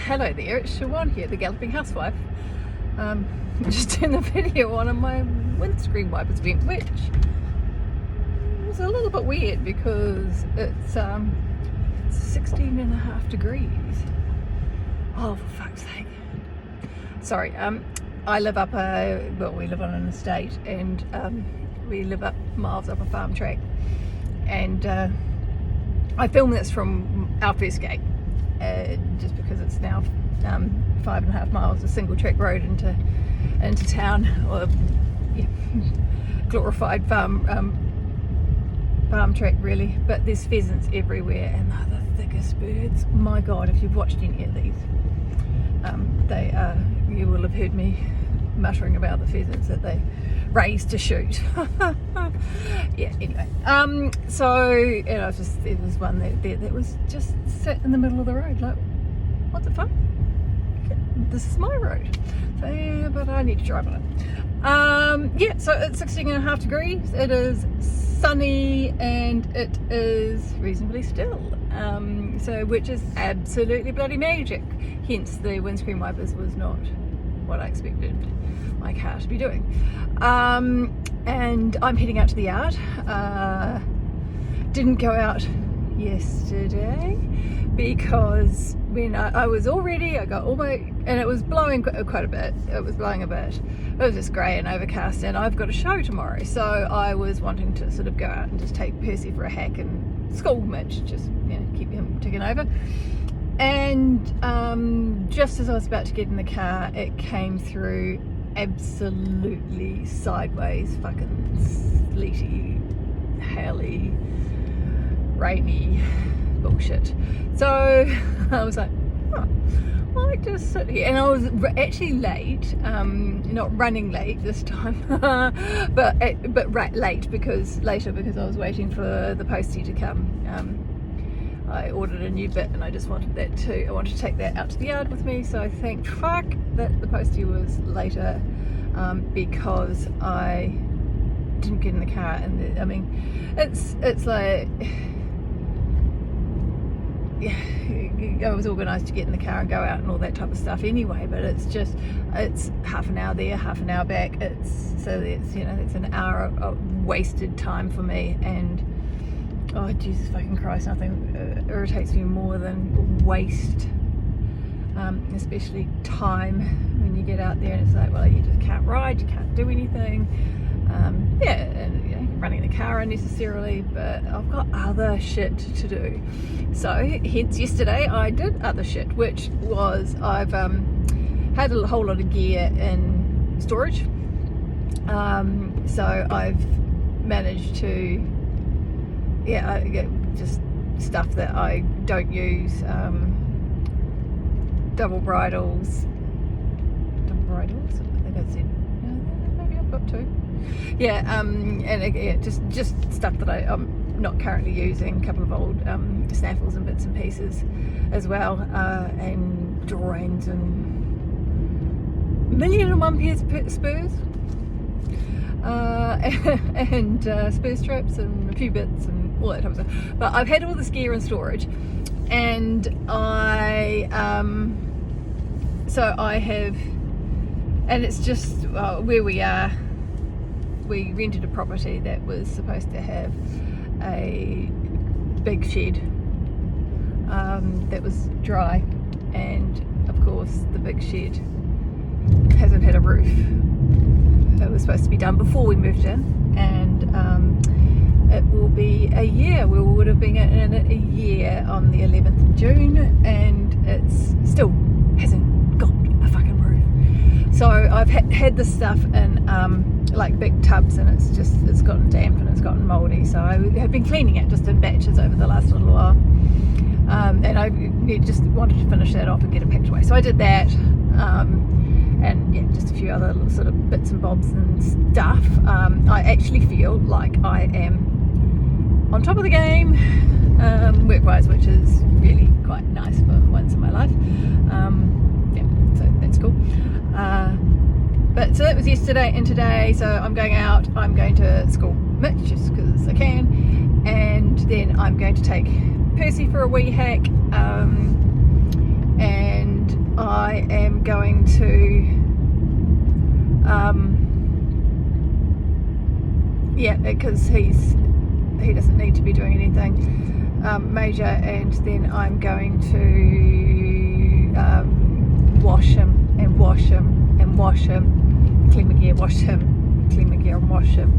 Hello there, it's Siobhan here, the Galloping Housewife. Just turned the video on and my windscreen wipers went, which was a little bit weird because it's 16.5 degrees. Oh, for fuck's sake. Sorry, I live up we live on an estate, and we live up miles up a farm track, and I filmed this from our first gate, just because it's now 5.5 miles, a single track road into town, or glorified farm track really. But there's pheasants everywhere, and they're the thickest birds. My God, if you've watched any of these, they are. You will have heard me muttering about the pheasants that they raise to shoot. Yeah, anyway, so there was one that was just sat in the middle of the road, like, what the fuck, this is my road. So yeah, but I need to drive on it. Yeah, so it's 16.5 degrees, it is sunny, and it is reasonably still, so which is absolutely bloody magic. Hence the windscreen wipers was not what I expected my car to be doing. And I'm heading out to the yard. Didn't go out yesterday because when I was all ready, I got all my, and it was blowing quite a bit. It was blowing a bit. It was just grey and overcast, and I've got a show tomorrow, so I was wanting to sort of go out and just take Percy for a hack and school Mitch, just keep him ticking over. And just as I was about to get in the car, it came through absolutely sideways, fucking sleety, haily, rainy bullshit. So I was like, oh, I just sit here, and I was actually late, not running late this time, but later because I was waiting for the postie to come. I ordered a new bit, and I just wanted that too. I wanted to take that out to the yard with me, so I thank fuck that the postie was later, because I didn't get in the car. And I mean, it's like, yeah, I was organised to get in the car and go out and all that type of stuff anyway, but it's half an hour there, half an hour back. It's an hour of wasted time for me. And oh, Jesus fucking Christ, nothing irritates me more than waste, especially time when you get out there and it's like, well, you just can't ride, you can't do anything. And running the car unnecessarily, but I've got other shit to do. So hence yesterday I did other shit, which was I've had a whole lot of gear in storage. So I've managed to just stuff that I don't use, double bridles, I think I said, maybe I've got two, and just stuff that I'm not currently using, a couple of old snaffles and bits and pieces as well, and drawings and 1,000,001 pairs of spurs, and spur strips and a few bits and all that type of stuff. But I've had all this gear in storage, and and it's just where we are. We rented a property that was supposed to have a big shed that was dry, and of course the big shed hasn't had a roof. It was supposed to be done before we moved in, and it will be a year. We would have been in it a year on the 11th of June, and it's still hasn't got a fucking roof. So I've had this stuff in like big tubs, and it's gotten damp and it's gotten mouldy. So I have been cleaning it just in batches over the last little while, and I just wanted to finish that off and get it packed away. So I did that. And yeah, just a few other little sort of bits and bobs and stuff. I actually feel like I am on top of the game, work-wise, which is really quite nice for once in my life. So that's cool. But so that was yesterday and today. So I'm going out. I'm going to school Mitch just because I can, and then I'm going to take Percy for a wee hack, and going to because he doesn't need to be doing anything major, and then I'm going to wash him and wash him and wash him, clean my gear, wash him, clean my gear and wash him,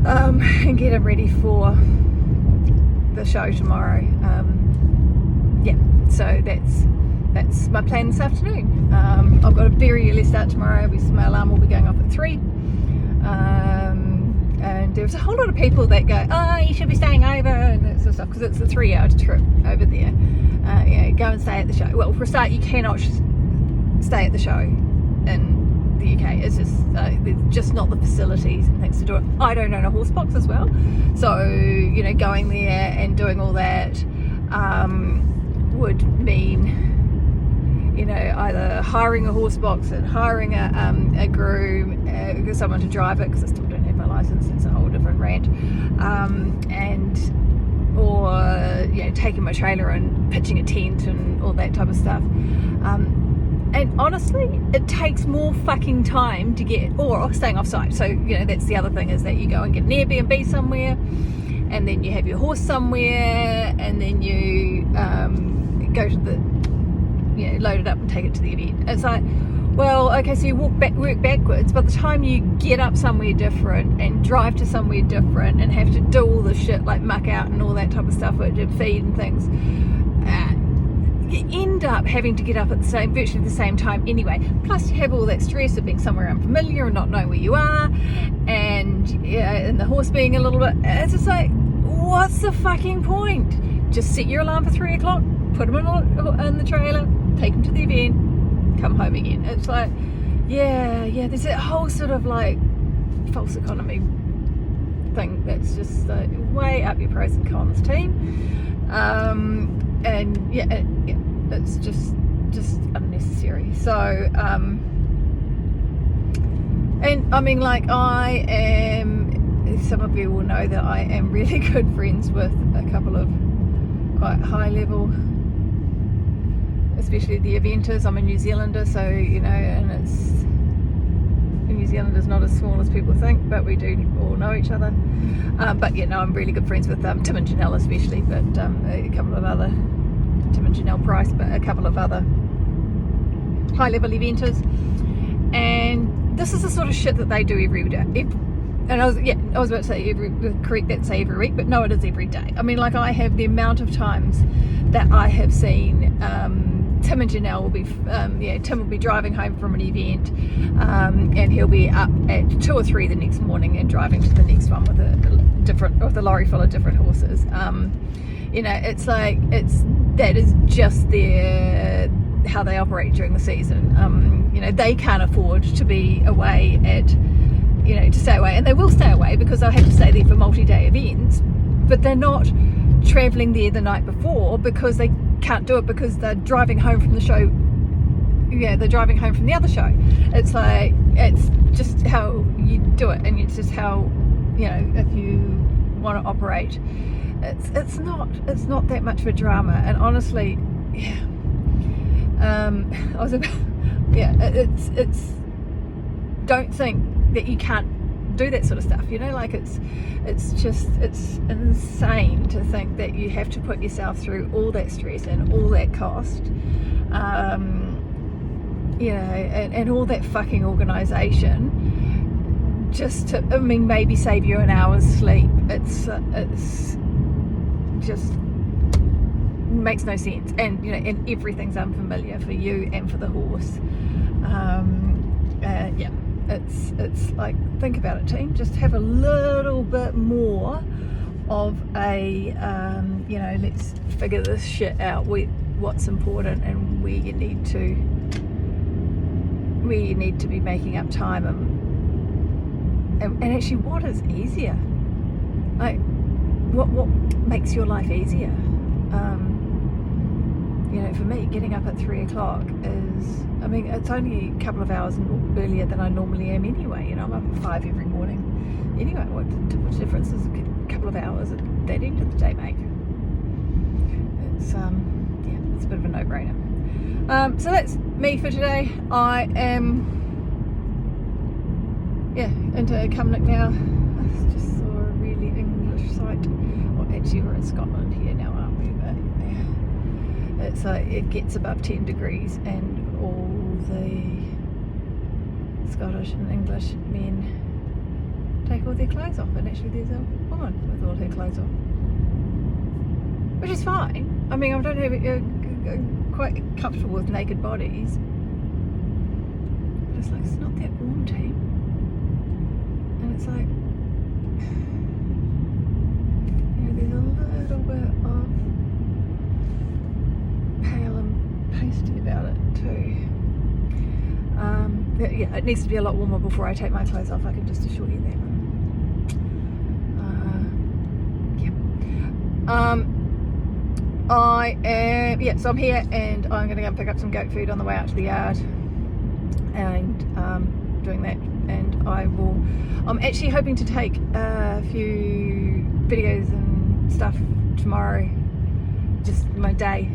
and get him ready for the show tomorrow. So that's my plan this afternoon. I've got a very early start tomorrow. My alarm will be going off at 3. And there's a whole lot of people that go, oh, you should be staying over and that sort of stuff, because it's a 3-hour trip over there. Go and stay at the show. Well, for a start, you cannot stay at the show in the UK. It's just there's just not the facilities and things to do it. I don't own a horse box as well, so going there and doing all that would mean either hiring a horse box and hiring a groom, someone to drive it, because I still don't have my license. It's a whole different rant, or taking my trailer and pitching a tent and all that type of stuff. And honestly, it takes more fucking time to get, or staying off site. So that's the other thing, is that you go and get an Airbnb somewhere, and then you have your horse somewhere, and then you go to the load it up and take it to the event. It's like, well, okay, so you work backwards. By the time you get up somewhere different and drive to somewhere different and have to do all the shit like muck out and all that type of stuff, and feed and things, you end up having to get up at virtually the same time anyway. Plus you have all that stress of being somewhere unfamiliar and not knowing where you are, and the horse being a little bit, it's just like, what's the fucking point? Just set your alarm for 3 o'clock, put them in the trailer, take them to the event, come home again. It's like, there's that whole sort of like false economy thing that's just way up your pros and cons team. It's just unnecessary. So and I mean, like, I am, some of you will know that I am really good friends with a couple of quite high level, especially the eventers. I'm a New Zealander, so and New Zealand is not as small as people think, but we do all know each other. I'm really good friends with Tim and Janelle especially, but a couple of other, Tim and Janelle Price, but a couple of other high level eventers. And this is the sort of shit that they do every day. And I was about to say correct that, say every week, but no, it is every day. I mean, like, I have the amount of times that I have seen Tim and Janelle will be, Tim will be driving home from an event, and he'll be up at 2 or 3 the next morning and driving to the next one with a lorry full of different horses. It's like, that is just how they operate during the season. They can't afford to be away to stay away, and they will stay away because they'll have to stay there for multi-day events, but they're not traveling there the night before because they can't do it, because they're driving home from the show. They're driving home from the other show. It's like, it's just how you do it, and it's just how, if you want to operate, it's not that much of a drama. And honestly, it's don't think that you can't do that sort of stuff, like, it's insane to think that you have to put yourself through all that stress and all that cost, and all that fucking organisation just to, maybe save you an hour's sleep. It's just makes no sense, and and everything's unfamiliar for you and for the horse. It's like, think about it, team. Just have a little bit more of a let's figure this shit out, what's important and where you need to be making up time, and actually what is easier, like what makes your life easier. For me, getting up at 3 o'clock is, it's only a couple of hours earlier than I normally am anyway. I'm up at 5 every morning anyway. What difference is a couple of hours at that end of the day make? It's a bit of a no-brainer. So that's me for today. I am into commute now. I just saw a really English site. Well, actually we're in Scotland here now, aren't we? But yeah, it's it gets above 10 degrees and all the Scottish and English men take all their clothes off, and actually there's a woman with all her clothes on, which is fine. I mean, I don't have quite comfortable with naked bodies, but it's like, it's not that warm, team. And it's like, you know, there's a little bit of pale and pasty about it too. Yeah, it needs to be a lot warmer before I take my clothes off, I can just assure you that. So I'm here and I'm going to go and pick up some goat food on the way out to the yard, and doing that, and I'm actually hoping to take a few videos and stuff tomorrow, just my day,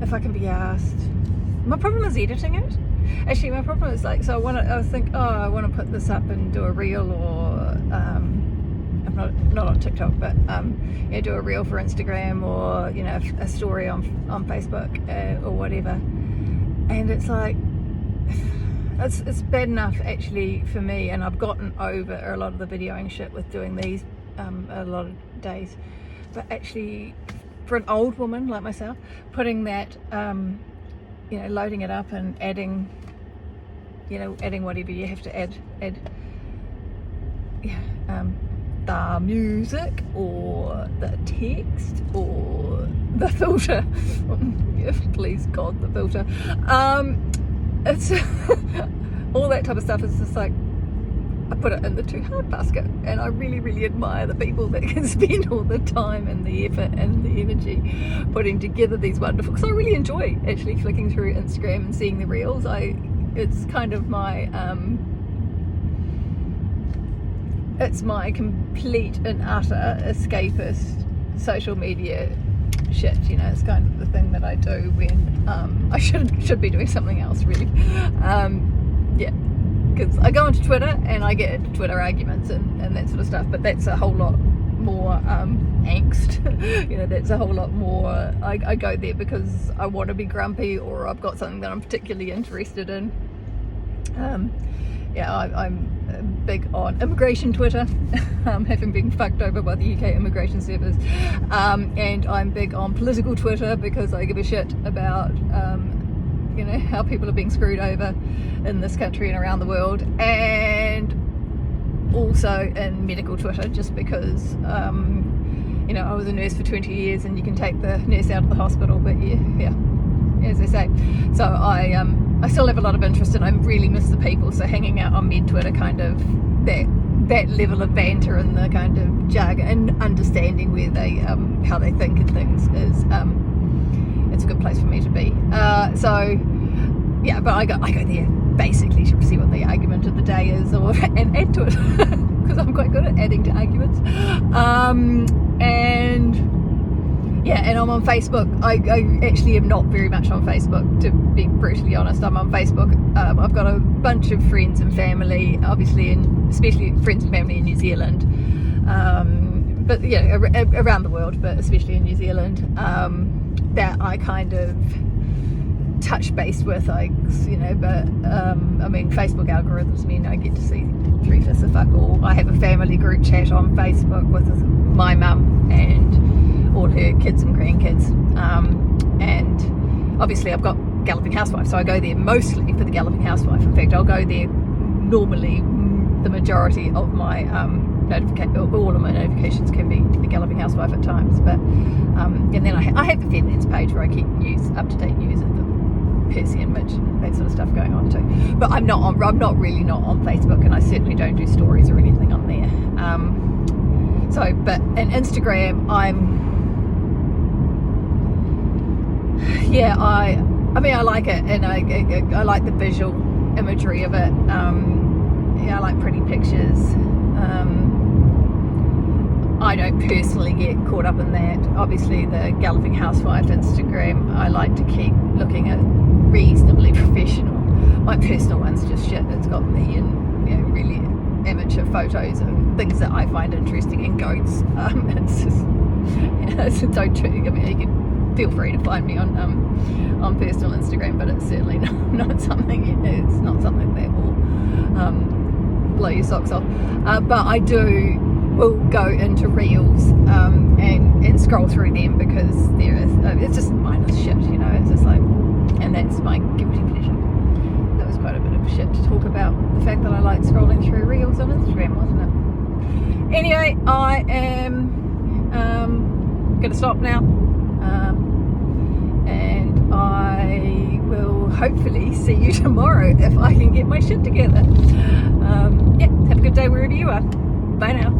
if I can be asked. My problem is editing it. Actually, my problem is like, so I want to put this up and do a reel, or I'm not on TikTok, but do a reel for Instagram, or a story on Facebook, or whatever. And it's like, it's bad enough actually for me, and I've gotten over a lot of the videoing shit with doing these a lot of days, but actually for an old woman like myself, putting that loading it up and adding whatever you have to add the music or the text or the filter. Please God, the filter. It's all that type of stuff is just like, I put it in the too hard basket, and I really, really admire the people that can spend all the time and the effort and the energy putting together these wonderful, because I really enjoy actually flicking through Instagram and seeing the reels. It's kind of my it's my complete and utter escapist social media shit. It's kind of the thing that I do when I should be doing something else, really. Because I go onto Twitter and I get into Twitter arguments and that sort of stuff, but that's a whole lot more angst. That's a whole lot more, I go there because I want to be grumpy, or I've got something that I'm particularly interested in. I'm big on immigration Twitter, having been fucked over by the UK immigration service, and I'm big on political Twitter because I give a shit about how people are being screwed over in this country and around the world, and also in medical Twitter, just because I was a nurse for 20 years and you can take the nurse out of the hospital, but as I say, so I still have a lot of interest, and I really miss the people, so hanging out on med Twitter, kind of that level of banter and the kind of jargon and understanding where they how they think and things is it's a good place for me to be. But I go there basically to see what the argument of the day is, and add to it because I'm quite good at adding to arguments. And I'm on Facebook. I actually am not very much on Facebook, to be brutally honest. I'm on Facebook. I've got a bunch of friends and family, obviously, and especially friends and family in New Zealand, but around the world, but especially in New Zealand, that I kind of touch base with, but Facebook algorithms mean I get to see 3/5 of fuck all. I have a family group chat on Facebook with my mum and all her kids and grandkids, and obviously I've got Galloping Housewife, so I go there mostly for the Galloping Housewife. In fact, I'll go there normally, the majority of my all of my notifications can be the Galloping Housewife at times, but and then I have the Fairlands page where I keep up-to-date news of the Percy and Mitch and that sort of stuff going on too. But I'm not really not on Facebook, and I certainly don't do stories or anything on there. But in Instagram, I like it, and I like the visual imagery of it. I like pretty pictures. I don't personally get caught up in that. Obviously the Galloping Housewife Instagram, I like to keep looking at reasonably professional. My personal one's just shit. It's got me in, you know, really amateur photos and things that I find interesting, in goats. It's just, you know, so don't, I mean, you can feel free to find me on personal Instagram, but it's certainly not something, you know, it's not something that will blow your socks off. But I will go into reels and scroll through them, because there is it's just mindless shit, you know. It's just like, and that's my guilty pleasure. That was quite a bit of shit to talk about, the fact that I like scrolling through reels on Instagram, wasn't it? Anyway, I am gonna stop now, and I will hopefully see you tomorrow if I can get my shit together. Yeah, have a good day wherever you are. Bye now.